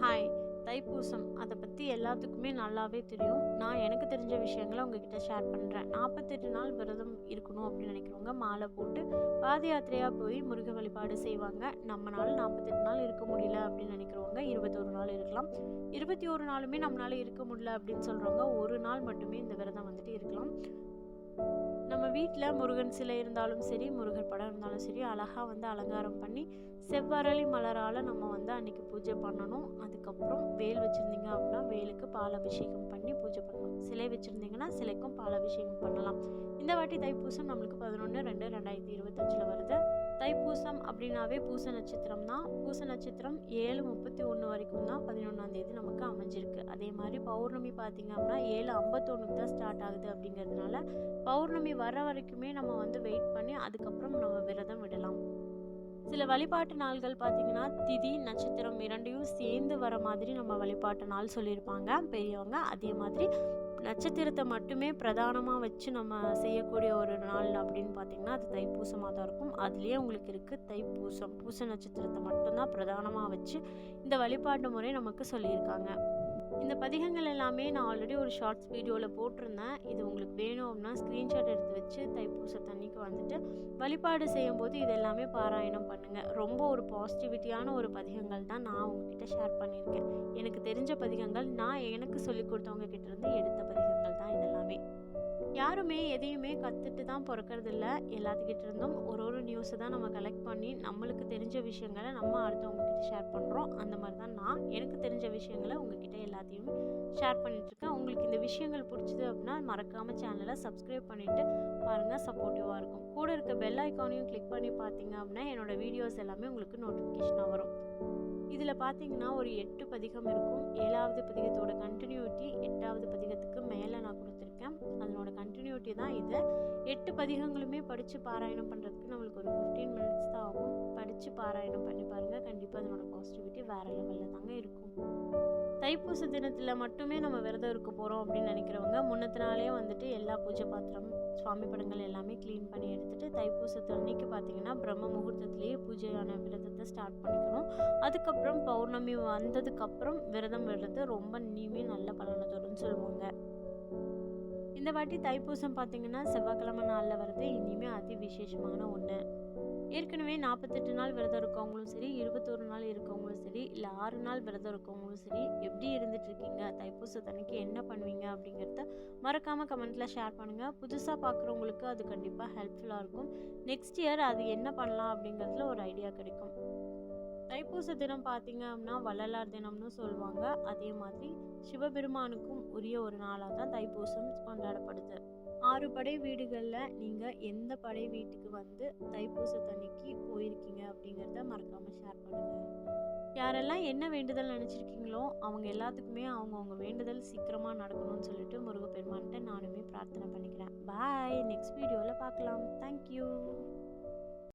Hi. Thaipusam அதை பற்றி எல்லாத்துக்குமே நல்லாவே தெரியும். நான் எனக்கு தெரிஞ்ச விஷயங்களை உங்ககிட்ட ஷேர் பண்ணுறேன். 48 நாள் விரதம் இருக்கணும் அப்படின்னு நினைக்கிறவங்க மாலை போட்டு பாத யாத்திரையாக போய் முருக வழிபாடு செய்வாங்க. நம்மளால 48 நாள் இருக்க முடியல அப்படின்னு நினைக்கிறவங்க 21 நாள் இருக்கலாம். 21 நாளுமே நம்மளால இருக்க முடியல அப்படின்னு சொல்கிறவங்க ஒரு நாள் மட்டுமே இந்த விரதம் வந்துட்டு இருக்கலாம். நம்ம வீட்டில் முருகன் சிலை இருந்தாலும் சரி, முருகர் படம் இருந்தாலும் சரி, அழகாக வந்து அலங்காரம் பண்ணி செவ்வரளி மலரால் நம்ம வந்து அன்றைக்கி பூஜை பண்ணணும். அதுக்கப்புறம் வேல் வச்சுருந்தீங்க அப்படின்னா வேலுக்கு பால் அபிஷேகம் பண்ணி பூஜை பண்ணணும். சிலை வச்சுருந்தீங்கன்னா சிலைக்கும் பால் அபிஷேகம் பண்ணலாம். இந்த வாட்டி தைப்பூசம் நம்மளுக்கு 11/2/2025 வருது. தைப்பூசம் அப்படின்னாவே பூச நட்சத்திரம் தான். பூச நட்சத்திரம் 7:31 வரைக்கும் தான் 11ஆம் தேதி நமக்கு அமைஞ்சிருக்கு. அதே மாதிரி பௌர்ணமி பார்த்திங்க அப்படின்னா 7:51 தான் ஸ்டார்ட் ஆகுது. அப்படிங்கிறதுனால பௌர்ணமி வர வரைக்குமே நம்ம வந்து வெயிட் பண்ணி அதுக்கப்புறம் நம்ம விரதம் விடலாம். சில வழிபாட்டு நாள்கள் பார்த்திங்கன்னா திதி நட்சத்திரம் இரண்டையும் சேர்ந்து வர மாதிரி நம்ம வழிபாட்டு நாள் சொல்லியிருப்பாங்க பெரியவங்க. அதே மாதிரி நட்சத்திரத்தை மட்டுமே பிரதானமாக வச்சு நம்ம செய்யக்கூடிய ஒரு நாள் அப்படின்னு பார்த்திங்கன்னா அது தைப்பூசமாக தான் இருக்கும். அதுலேயே உங்களுக்கு இருக்குது தைப்பூசம். பூச நட்சத்திரத்தை மட்டும்தான் பிரதானமாக வச்சு இந்த வழிபாட்டு முறை நமக்கு சொல்லியிருக்காங்க. இந்த பதிகங்கள் எல்லாமே நான் ஆல்ரெடி ஒரு ஷார்ட்ஸ் வீடியோவில் போட்டிருந்தேன். இது உங்களுக்கு வேணும் அப்படின்னா ஸ்க்ரீன்ஷாட் எடுத்து வச்சு தைப்பூசத்தன்னைக்கு வந்துட்டு வழிபாடு செய்யும்போது இது எல்லாமே பாராயணம் பண்ணுங்கள். ரொம்ப ஒரு பாசிட்டிவிட்டியான ஒரு பதிகங்கள் தான் நான் உங்ககிட்ட ஷேர் பண்ணியிருக்கேன். எனக்கு தெரிஞ்ச பதிகங்கள் நான் எனக்கு சொல்லிக் கொடுத்தவங்க கிட்டேருந்து எடுத்த பதிகங்கள் தான் இதெல்லாமே. யாருமே எதையுமே கற்றுட்டு தான் பிறக்கறதில்ல. எல்லாத்துக்கிட்ட இருந்தும் ஒரு நியூஸை தான் நம்ம கலெக்ட் பண்ணி நம்மளுக்கு தெரிஞ்ச விஷயங்களை நம்ம அடுத்தவங்கக்கிட்ட ஷேர் பண்ணுறோம். அந்த மாதிரி தான் நான் எனக்கு தெரிஞ்ச விஷயங்களை உங்ககிட்ட எல்லாத்தையும் ஷேர் பண்ணிகிட்ருக்கேன். உங்களுக்கு இந்த விஷயங்கள் பிடிச்சிது அப்படின்னா மறக்காமல் சேனலை சப்ஸ்கிரைப் பண்ணிவிட்டு பாருங்கள், சப்போர்ட்டிவாக இருக்கும். கூட இருக்க பெல் ஐக்கானையும் கிளிக் பண்ணி பார்த்தீங்க அப்படின்னா என்னோடய வீடியோஸ் எல்லாமே உங்களுக்கு நோட்டிஃபிகேஷனாக வரும். இதில் பார்த்தீங்கன்னா ஒரு 8 பதிகம் இருக்கும். 7வது பதிகத்தோட கண்டினியூட்டி 8வது பதிகத்துக்கு மேலே நான் கொடுத்துருக்கேன். அதனோட கண்டினியூட்டி தான் இது. 8 பதிகங்களுமே படித்து பாராயணம் பண்ணுறதுக்கு நம்மளுக்கு ஒரு 15 மினிட்ஸ் தான் ஆகும். படித்து பாராயணம் பண்ணி பாருங்கள். கண்டிப்பாக அதனோட பாசிட்டிவிட்டி வேறு லெவலில் தாங்க இருக்கும். தைப்பூச தினத்தில் மட்டுமே நம்ம விரதம் இருக்க போகிறோம் அப்படின்னு நினைக்கிறவங்க முன்னத்து நாளே வந்துட்டு எல்லா பூஜை பாத்திரம் சுவாமி படங்கள் எல்லாமே க்ளீன் பண்ணி எடுத்துகிட்டு தைப்பூசத்து அன்னைக்கு பார்த்தீங்கன்னா பிரம்ம முகூர்த்தத்துலேயே பூஜையான விரதத்தை ஸ்டார்ட் பண்ணிக்கணும். அதுக்கப்புறம் பௌர்ணமி வந்ததுக்கப்புறம் விரதம் விடுறது ரொம்ப இனிமே நல்ல பலனை தரும்னு சொல்லுவாங்க. இந்த வாட்டி தைப்பூசம் பார்த்தீங்கன்னா செவ்வாய்க்கிழமை நாளில் வருது. இனிமேல் அதி விசேஷமான ஒன்று. ஏற்கனவே 48 நாள் விரதம் இருக்கவங்களும் சரி, 21 நாள் இருக்கவங்களும் சரி, இல்லை 6 நாள் விரதம் இருக்கவங்களும் சரி, எப்படி இருந்துகிட்ருக்கீங்க, தைப்பூசத்தன்னைக்கு என்ன பண்ணுவீங்க அப்படிங்கிறத மறக்காமல் கமெண்ட்டில் ஷேர் பண்ணுங்கள். புதுசாக பார்க்குறவங்களுக்கு அது கண்டிப்பாக ஹெல்ப்ஃபுல்லாக இருக்கும். நெக்ஸ்ட் இயர் அது என்ன பண்ணலாம் அப்படிங்கிறதுல ஒரு ஐடியா கிடைக்கும். தைப்பூச தினம் பார்த்தீங்க அப்படின்னா வள்ளலார் தினம்னு சொல்லுவாங்க. அதே மாதிரி சிவபெருமானுக்கும் உரிய ஒரு நாளாக தான் தைப்பூசம் கொண்டாடப்படுது. 6 படை வீடுகளில் நீங்கள் எந்த படை வீட்டுக்கு வந்து தைப்பூசத்தன்னைக்கு போயிருக்கீங்க அப்படிங்கிறத மறக்காமல் ஷேர் பண்ணுங்கள். யாரெல்லாம் என்ன வேண்டுதல் நினச்சிருக்கீங்களோ அவங்க எல்லாத்துக்குமே அவங்கவுங்க வேண்டுதல் சீக்கிரமாக நடக்கணும்னு சொல்லிட்டு முருகப்பெருமான்கிட்ட நானுமே பிரார்த்தனை பண்ணிக்கிறேன். பாய். நெக்ஸ்ட் வீடியோவில் பார்க்கலாம். தேங்க்யூ.